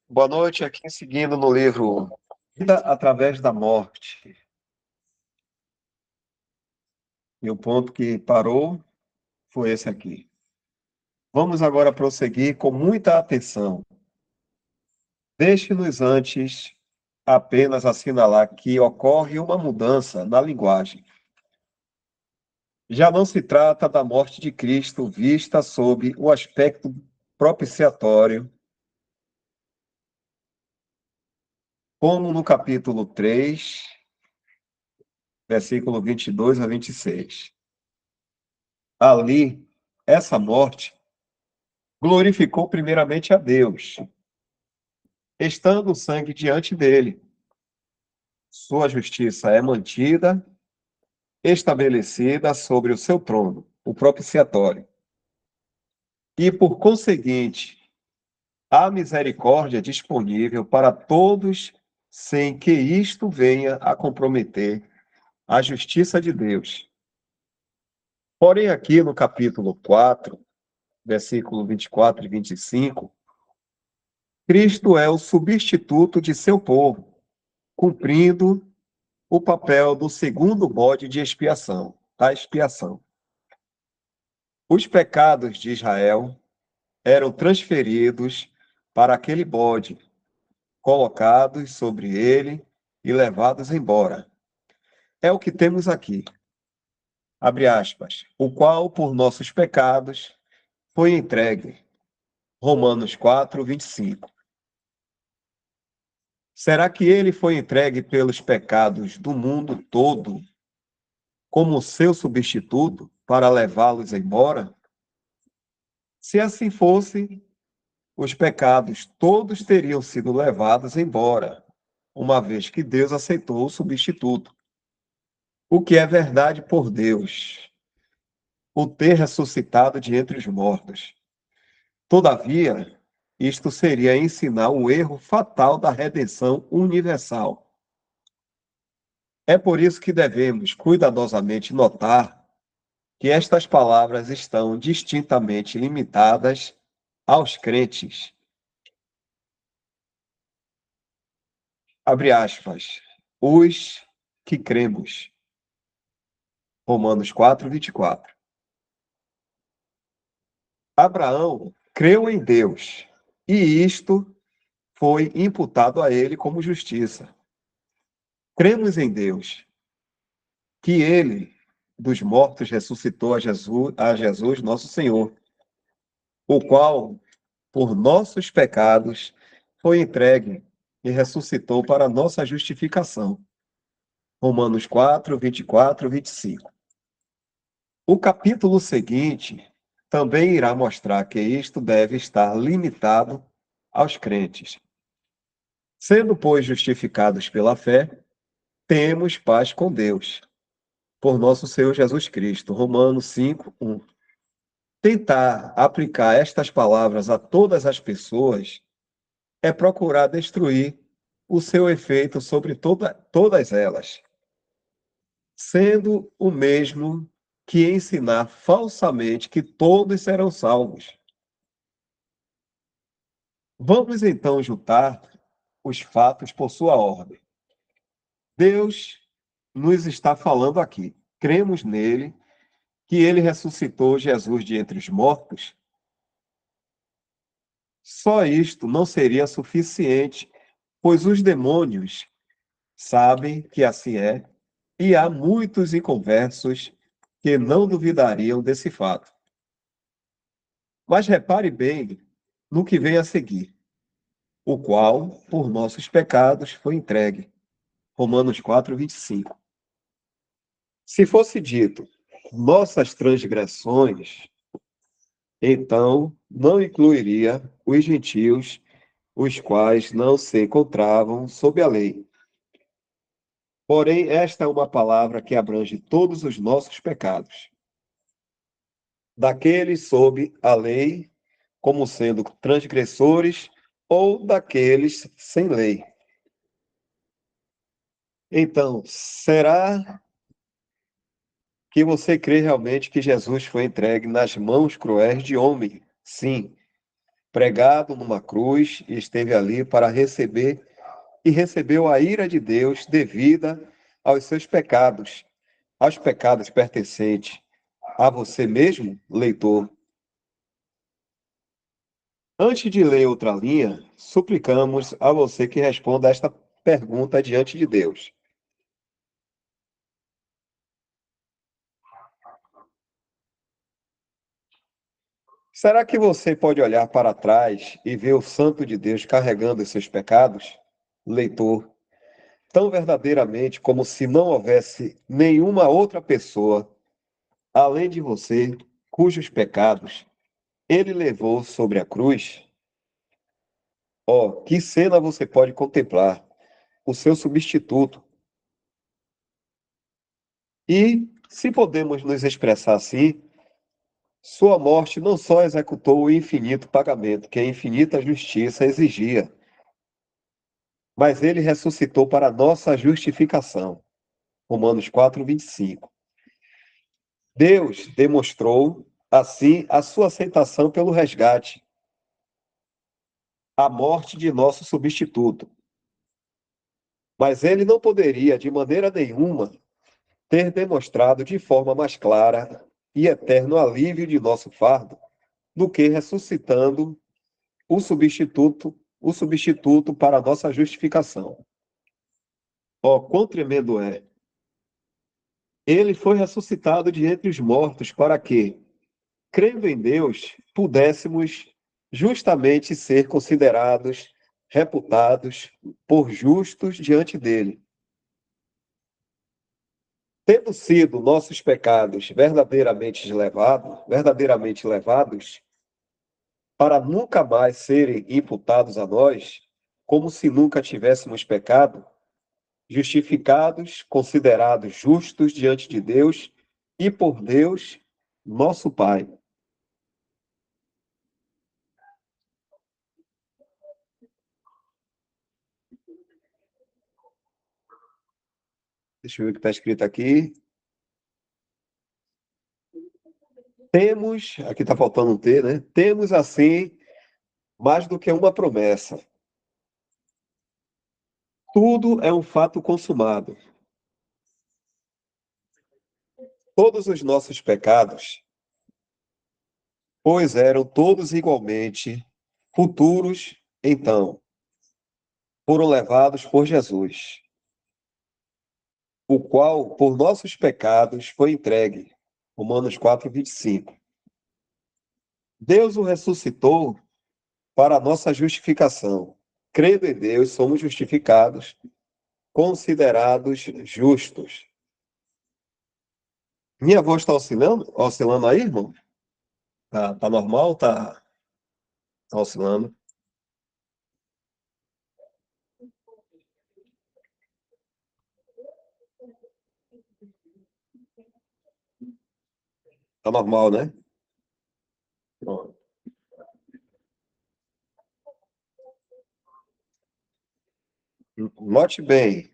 Boa noite, aqui seguindo no livro Vida através da Morte. E o ponto que parou foi esse aqui. Vamos agora prosseguir com muita atenção. Deixe-nos antes apenas assinalar que ocorre uma mudança na linguagem. Já não se trata da morte de Cristo vista sob o aspecto propiciatório, como no capítulo 3, versículo 22 a 26. Ali, essa morte glorificou primeiramente a Deus, estando o sangue diante dele. Sua justiça é mantida, estabelecida sobre o seu trono, o propiciatório. E, por conseguinte, há misericórdia disponível para todos, sem que isto venha a comprometer a justiça de Deus. Porém, aqui no capítulo 4, versículo 24 e 25, Cristo é o substituto de seu povo, cumprindo o papel do segundo bode de expiação, a expiação. Os pecados de Israel eram transferidos para aquele bode, colocados sobre ele e levados embora. É o que temos aqui. Abre aspas. O qual, por nossos pecados, foi entregue. Romanos 4, 25. Será que ele foi entregue pelos pecados do mundo todo como seu substituto para levá-los embora? Se assim fosse, os pecados todos teriam sido levados embora, uma vez que Deus aceitou o substituto. O que é verdade por Deus, o ter ressuscitado de entre os mortos. Todavia, isto seria ensinar o erro fatal da redenção universal. É por isso que devemos cuidadosamente notar que estas palavras estão distintamente limitadas aos crentes. Abre aspas. Os que cremos. Romanos 4, 24. Abraão creu em Deus, e isto foi imputado a ele como justiça. Cremos em Deus, que ele dos mortos ressuscitou a Jesus nosso Senhor, o qual, por nossos pecados, foi entregue e ressuscitou para nossa justificação. Romanos 4, 24, 25. O capítulo seguinte também irá mostrar que isto deve estar limitado aos crentes. Sendo, pois, justificados pela fé, temos paz com Deus, por nosso Senhor Jesus Cristo. Romanos 5, 1. Tentar aplicar estas palavras a todas as pessoas é procurar destruir o seu efeito sobre todas elas, sendo o mesmo que ensinar falsamente que todos serão salvos. Vamos então juntar os fatos por sua ordem. Deus nos está falando aqui. Cremos nele, que ele ressuscitou Jesus de entre os mortos. Só isto não seria suficiente, pois os demônios sabem que assim é, e há muitos inconversos que não duvidariam desse fato. Mas repare bem no que vem a seguir, o qual, por nossos pecados, foi entregue. Romanos 4, 25. Se fosse dito nossas transgressões, então não incluiria os gentios, os quais não se encontravam sob a lei. Porém, esta é uma palavra que abrange todos os nossos pecados. Daqueles sob a lei, como sendo transgressores, ou daqueles sem lei. Então, será que você crê realmente que Jesus foi entregue nas mãos cruéis de homem. Sim, pregado numa cruz e esteve ali para receber e recebeu a ira de Deus devida aos seus pecados, aos pecados pertencentes a você mesmo, leitor. Antes de ler outra linha, suplicamos a você que responda a esta pergunta diante de Deus. Será que você pode olhar para trás e ver o Santo de Deus carregando os seus pecados? Leitor, tão verdadeiramente como se não houvesse nenhuma outra pessoa, além de você, cujos pecados ele levou sobre a cruz? Oh, que cena você pode contemplar! O seu substituto. E, se podemos nos expressar assim, sua morte não só executou o infinito pagamento que a infinita justiça exigia, mas ele ressuscitou para a nossa justificação. Romanos 4:25. Deus demonstrou, assim, a sua aceitação pelo resgate, a morte de nosso substituto. Mas ele não poderia, de maneira nenhuma, ter demonstrado de forma mais clara e eterno alívio de nosso fardo do que ressuscitando o substituto para a nossa justificação. Ó, quão tremendo é! Ele foi ressuscitado de entre os mortos para que, crendo em Deus, pudéssemos justamente ser considerados, reputados por justos diante dele. Tendo sido nossos pecados verdadeiramente levados, para nunca mais serem imputados a nós, como se nunca tivéssemos pecado, justificados, considerados justos diante de Deus e por Deus, nosso Pai. Deixa eu ver o que está escrito aqui. Temos, aqui está faltando um T, né? Temos assim mais do que uma promessa. Tudo é um fato consumado. Todos os nossos pecados, pois eram todos igualmente futuros, então, foram levados por Jesus, o qual, por nossos pecados, foi entregue. Romanos 4:25. Deus o ressuscitou para a nossa justificação. Crendo em Deus, somos justificados, considerados justos. Minha voz está oscilando aí, irmão? Tá normal? Tá oscilando? Tá normal, né? Pronto. Note bem,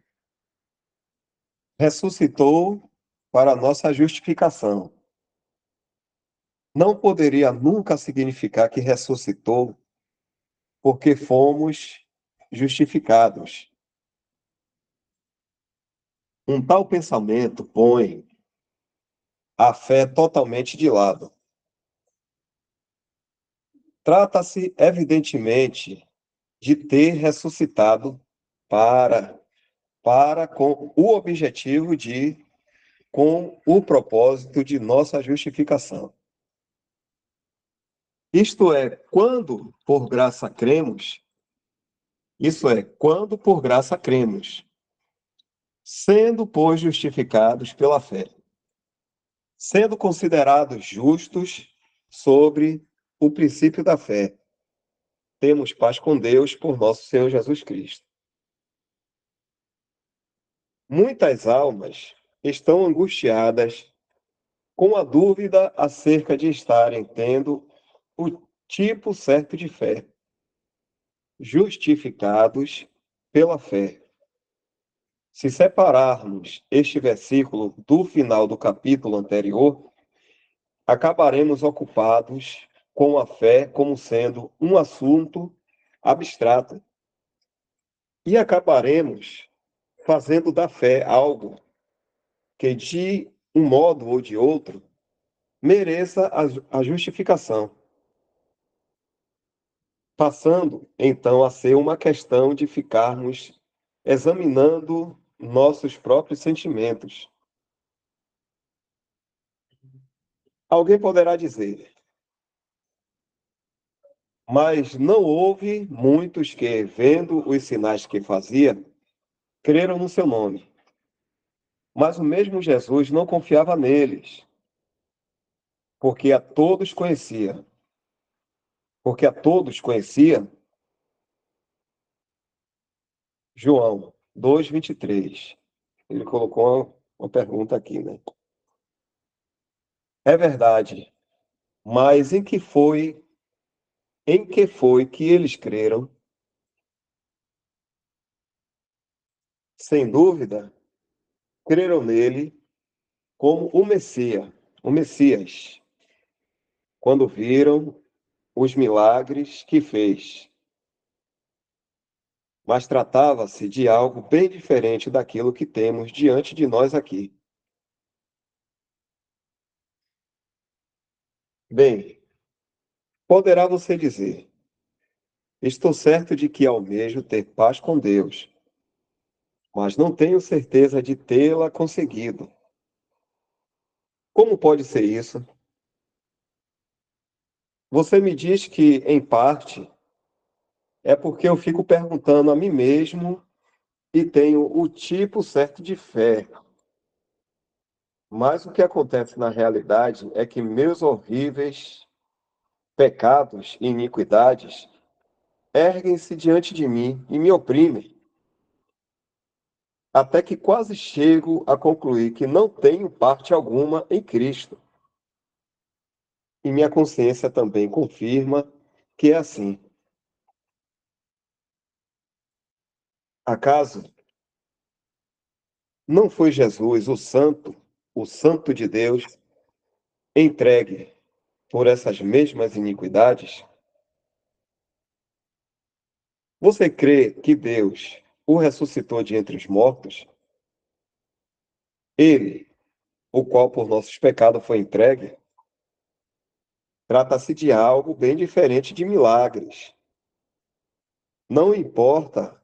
ressuscitou para a nossa justificação. Não poderia nunca significar que ressuscitou porque fomos justificados. Um tal pensamento põe a fé totalmente de lado. Trata-se, evidentemente, de ter ressuscitado para, com o objetivo de, com o propósito de nossa justificação. Isto é, quando por graça cremos, isso é, quando por graça cremos, sendo, pois, justificados pela fé, sendo considerados justos sobre o princípio da fé, temos paz com Deus por nosso Senhor Jesus Cristo. Muitas almas estão angustiadas com a dúvida acerca de estarem tendo o tipo certo de fé, justificados pela fé. Se separarmos este versículo do final do capítulo anterior, acabaremos ocupados com a fé como sendo um assunto abstrato e acabaremos fazendo da fé algo que, de um modo ou de outro, mereça a justificação, passando então a ser uma questão de ficarmos examinando nossos próprios sentimentos. Alguém poderá dizer, mas não houve muitos que, vendo os sinais que fazia, creram no seu nome. Mas o mesmo Jesus não confiava neles, porque a todos conhecia. Porque a todos conhecia, João 2:23. Ele colocou uma pergunta aqui, né? É verdade, mas em que foi que eles creram? Sem dúvida, creram nele como o Messias, quando viram os milagres que fez. Mas tratava-se de algo bem diferente daquilo que temos diante de nós aqui. Bem, poderá você dizer: estou certo de que almejo ter paz com Deus, mas não tenho certeza de tê-la conseguido. Como pode ser isso? Você me diz que, em parte, é porque eu fico perguntando a mim mesmo e tenho o tipo certo de fé. Mas o que acontece na realidade é que meus horríveis pecados e iniquidades erguem-se diante de mim e me oprimem, até que quase chego a concluir que não tenho parte alguma em Cristo. E minha consciência também confirma que é assim. Acaso não foi Jesus o Santo de Deus, entregue por essas mesmas iniquidades? Você crê que Deus o ressuscitou de entre os mortos? Ele, o qual por nossos pecados foi entregue? Trata-se de algo bem diferente de milagres. Não importa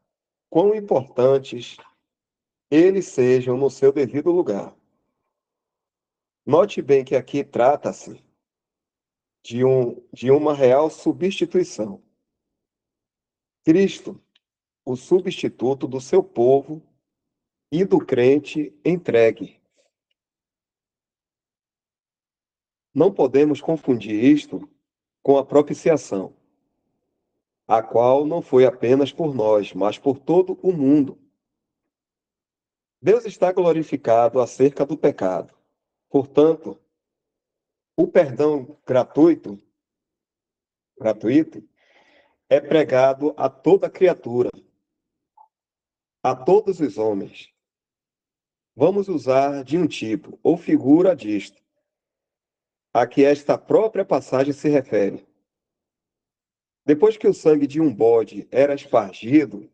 quão importantes eles sejam no seu devido lugar. Note bem que aqui trata-se de uma real substituição. Cristo, o substituto do seu povo e do crente entregue. Não podemos confundir isto com a propiciação, a qual não foi apenas por nós, mas por todo o mundo. Deus está glorificado acerca do pecado. Portanto, o perdão gratuito, é pregado a toda criatura, a todos os homens. Vamos usar de um tipo ou figura disto, a que esta própria passagem se refere. Depois que o sangue de um bode era espargido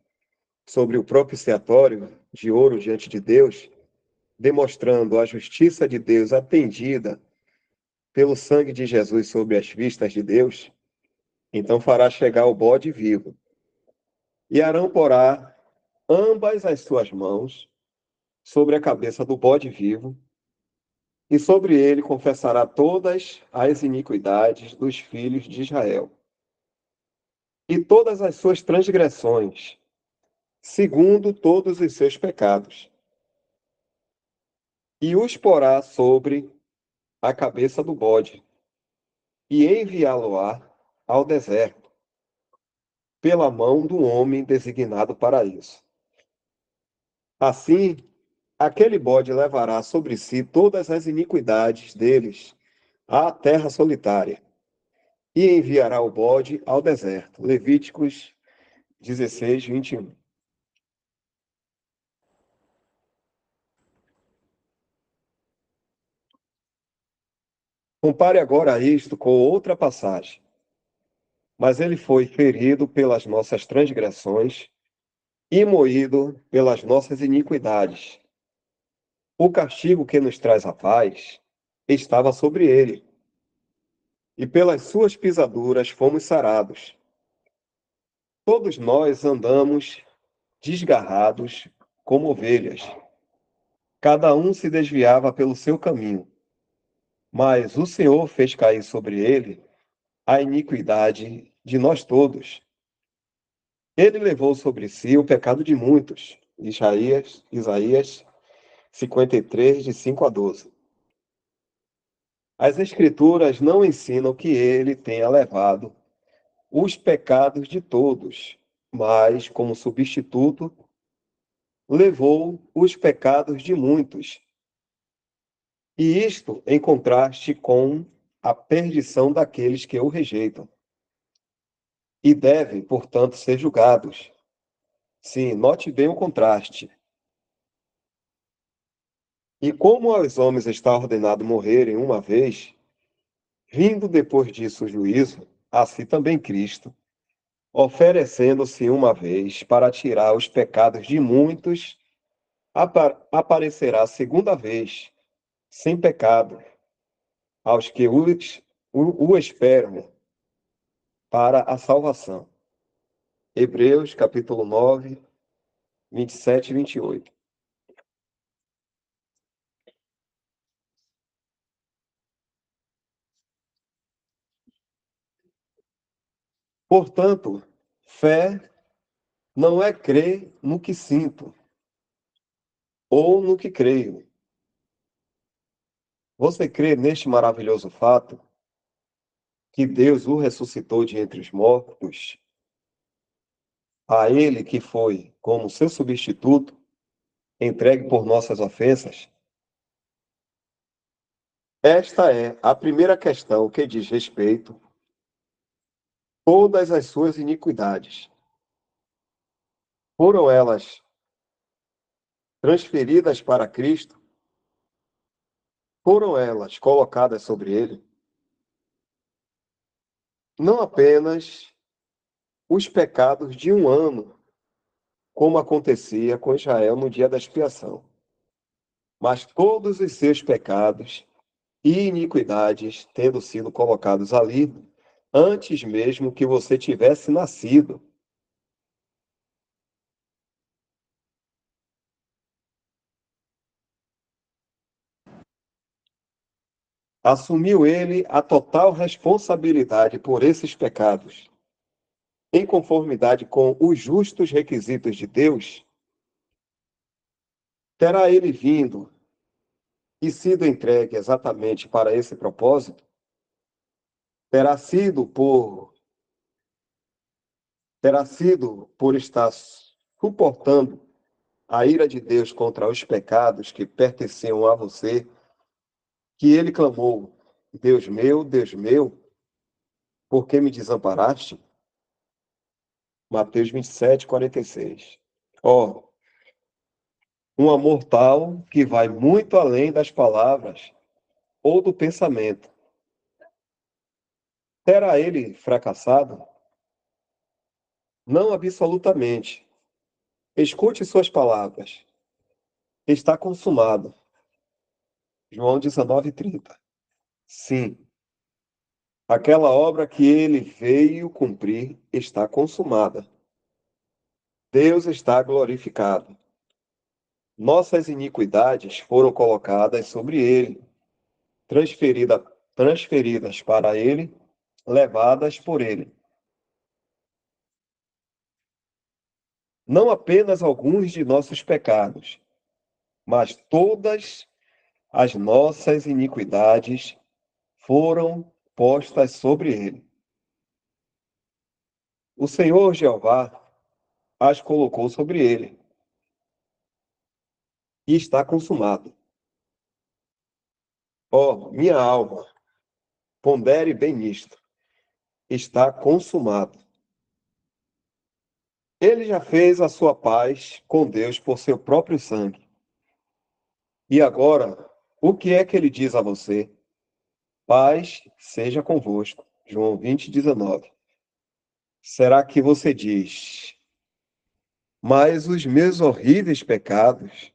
sobre o propiciatório de ouro diante de Deus, demonstrando a justiça de Deus atendida pelo sangue de Jesus sobre as vistas de Deus, então fará chegar o bode vivo. E Arão porá ambas as suas mãos sobre a cabeça do bode vivo, e sobre ele confessará todas as iniquidades dos filhos de Israel, e todas as suas transgressões, segundo todos os seus pecados, e os porá sobre a cabeça do bode, e enviá-lo-á ao deserto, pela mão do homem designado para isso. Assim, aquele bode levará sobre si todas as iniquidades deles à terra solitária, e enviará o bode ao deserto. Levíticos 16:21. Compare agora isto com outra passagem. Mas ele foi ferido pelas nossas transgressões e moído pelas nossas iniquidades. O castigo que nos traz a paz estava sobre ele, e pelas suas pisaduras fomos sarados. Todos nós andamos desgarrados como ovelhas. Cada um se desviava pelo seu caminho, mas o Senhor fez cair sobre ele a iniquidade de nós todos. Ele levou sobre si o pecado de muitos. Isaías 53, de 5 a 12. As Escrituras não ensinam que ele tenha levado os pecados de todos, mas, como substituto, levou os pecados de muitos. E isto em contraste com a perdição daqueles que o rejeitam. E devem, portanto, ser julgados. Sim, note bem o contraste. E como aos homens está ordenado morrerem uma vez, vindo depois disso o juízo, assim também Cristo, oferecendo-se uma vez para tirar os pecados de muitos, aparecerá segunda vez, sem pecado, aos que o esperam para a salvação. Hebreus, capítulo 9, 27 e 28. Portanto, fé não é crer no que sinto ou no que creio. Você crê neste maravilhoso fato que Deus o ressuscitou de entre os mortos, a ele que foi, como seu substituto, entregue por nossas ofensas? Esta é a primeira questão que diz respeito a todas as suas iniquidades. Foram elas transferidas para Cristo? Foram elas colocadas sobre ele? Não apenas os pecados de um ano, como acontecia com Israel no dia da expiação, mas todos os seus pecados e iniquidades tendo sido colocados ali antes mesmo que você tivesse nascido. Assumiu ele a total responsabilidade por esses pecados, em conformidade com os justos requisitos de Deus. Terá ele vindo e sido entregue exatamente para esse propósito? Terá sido por estar suportando a ira de Deus contra os pecados que pertenciam a você, que ele clamou: Deus meu, por que me desamparaste? Mateus 27, 46. Ó, um amor tal que vai muito além das palavras ou do pensamento. Terá ele fracassado? Não absolutamente. Escute suas palavras. Está consumado. João 19:30. Sim, aquela obra que ele veio cumprir está consumada. Deus está glorificado. Nossas iniquidades foram colocadas sobre ele, transferidas para ele, levadas por ele. Não apenas alguns de nossos pecados, mas todas as nossas iniquidades foram postas sobre ele. O Senhor Jeová as colocou sobre ele, e está consumado. Ó, minha alma, pondere bem nisto, está consumado. Ele já fez a sua paz com Deus por seu próprio sangue. E agora, o que é que ele diz a você? Paz seja convosco. João 20:19. Será que você diz, mas os meus horríveis pecados,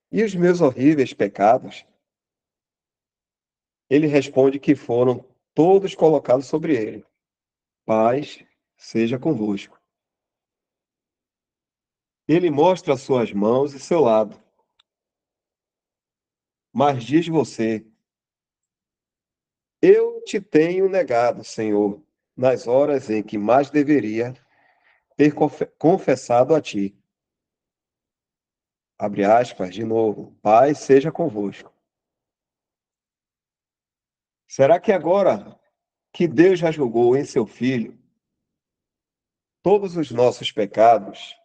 e os meus horríveis pecados? Ele responde que foram todos colocados sobre ele. Paz seja convosco. Ele mostra suas mãos e seu lado. Mas diz você, eu te tenho negado, Senhor, nas horas em que mais deveria ter confessado a ti. Abre aspas, de novo. Paz seja convosco. Será que agora que Deus já julgou em seu Filho todos os nossos pecados,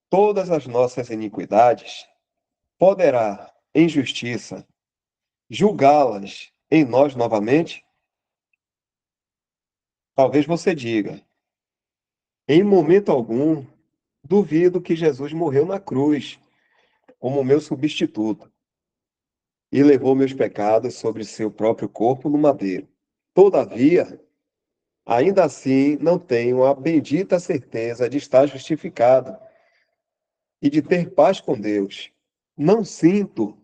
todas as nossas iniquidades, poderá, em justiça, julgá-las em nós novamente? Talvez você diga, em momento algum, duvido que Jesus morreu na cruz como meu substituto e levou meus pecados sobre seu próprio corpo no madeiro. Todavia, ainda assim, não tenho a bendita certeza de estar justificado e de ter paz com Deus. Não sinto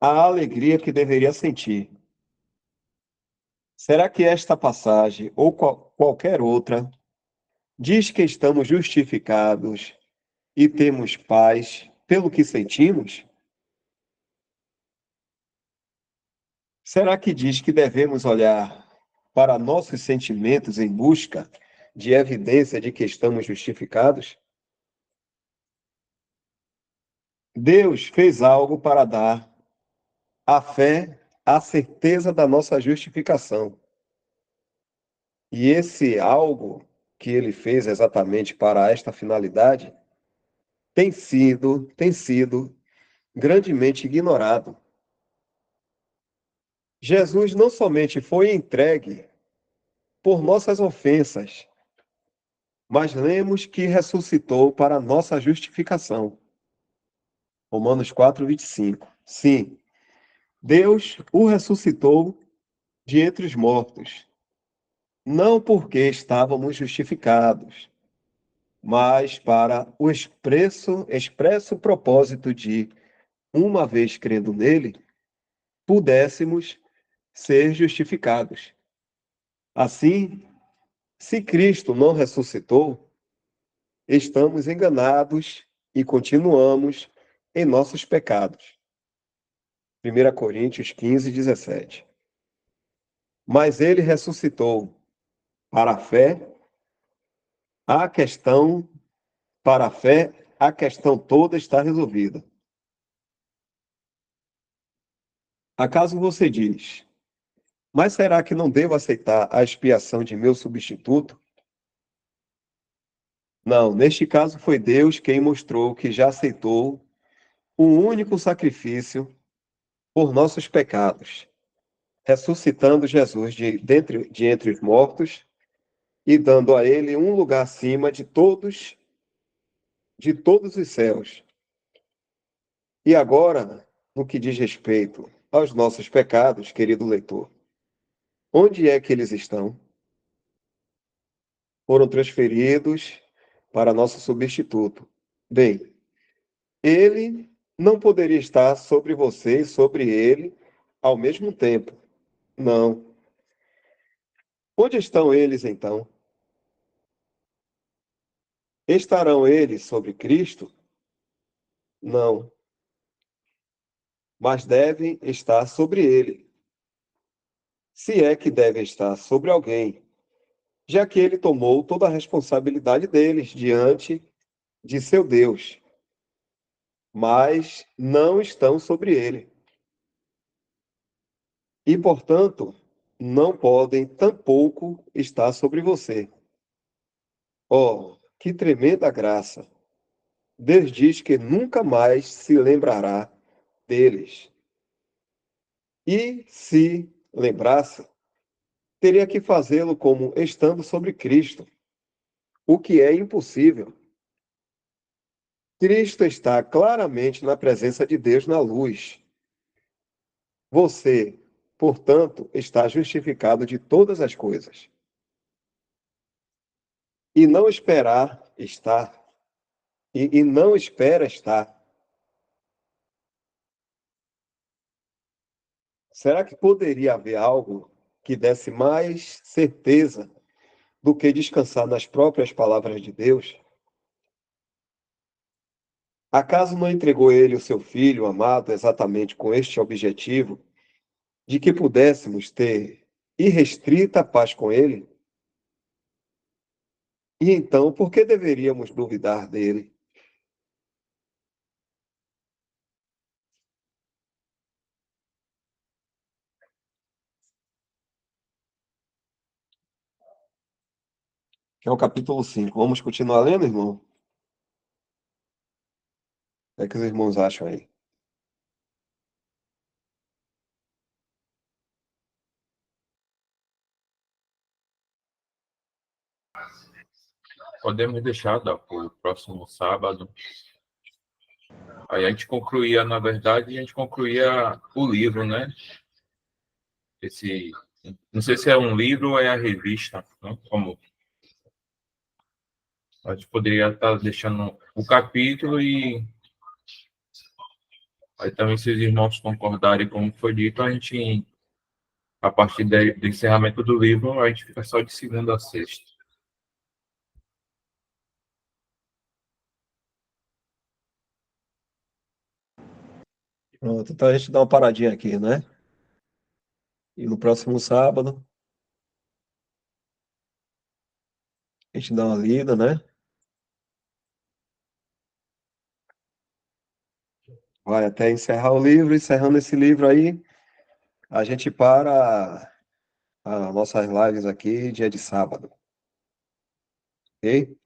a alegria que deveria sentir. Será que esta passagem ou qualquer outra diz que estamos justificados e temos paz pelo que sentimos? Será que diz que devemos olhar para nossos sentimentos em busca de evidência de que estamos justificados? Deus fez algo para dar à fé a certeza da nossa justificação. E esse algo que ele fez exatamente para esta finalidade tem sido grandemente ignorado. Jesus não somente foi entregue por nossas ofensas, mas lemos que ressuscitou para nossa justificação. Romanos 4:25. Sim, Deus o ressuscitou de entre os mortos, não porque estávamos justificados, mas para o expresso propósito de, uma vez crendo nele, pudéssemos ser justificados. Assim, se Cristo não ressuscitou, estamos enganados e continuamos em nossos pecados. 1 Coríntios 15:17. Mas ele ressuscitou. Para a fé, a questão, para a fé, a questão toda está resolvida. Acaso você diz, mas será que não devo aceitar a expiação de meu substituto? Não, neste caso foi Deus quem mostrou que já aceitou o único sacrifício por nossos pecados, ressuscitando Jesus de entre os mortos e dando a ele um lugar acima de todos os céus. E agora, no que diz respeito aos nossos pecados, querido leitor, onde é que eles estão? Foram transferidos para nosso substituto. Bem, ele não poderia estar sobre você e sobre ele ao mesmo tempo. Não. Onde estão eles então? Estarão eles sobre Cristo? Não. Mas devem estar sobre ele. Se é que devem estar sobre alguém, já que ele tomou toda a responsabilidade deles diante de seu Deus, mas não estão sobre ele. E, portanto, não podem tampouco estar sobre você. Oh, que tremenda graça! Deus diz que nunca mais se lembrará deles. E se lembrasse, teria que fazê-lo como estando sobre Cristo, o que é impossível. Cristo está claramente na presença de Deus na luz. Você, portanto, está justificado de todas as coisas. E não esperar estar, e não espera estar. Será que poderia haver algo que desse mais certeza do que descansar nas próprias palavras de Deus? Acaso não entregou ele o seu filho amado exatamente com este objetivo, de que pudéssemos ter irrestrita paz com ele? E então, por que deveríamos duvidar dele? Que é o capítulo 5. Vamos continuar lendo, irmão? O que é que os irmãos acham aí? Podemos deixar para o próximo sábado. Aí a gente concluía, na verdade, a gente concluía o livro, né? Esse, não sei se é um livro ou é a revista, né? Como a gente poderia estar deixando o capítulo e aí também se os irmãos concordarem como foi dito, a gente, a partir do encerramento do livro, a gente fica só de segunda a sexta. Pronto, então a gente dá uma paradinha aqui, né? E no próximo sábado a gente dá uma lida, né? Vai até encerrar o livro. Encerrando esse livro aí, a gente para as nossas lives aqui dia de sábado. Ok?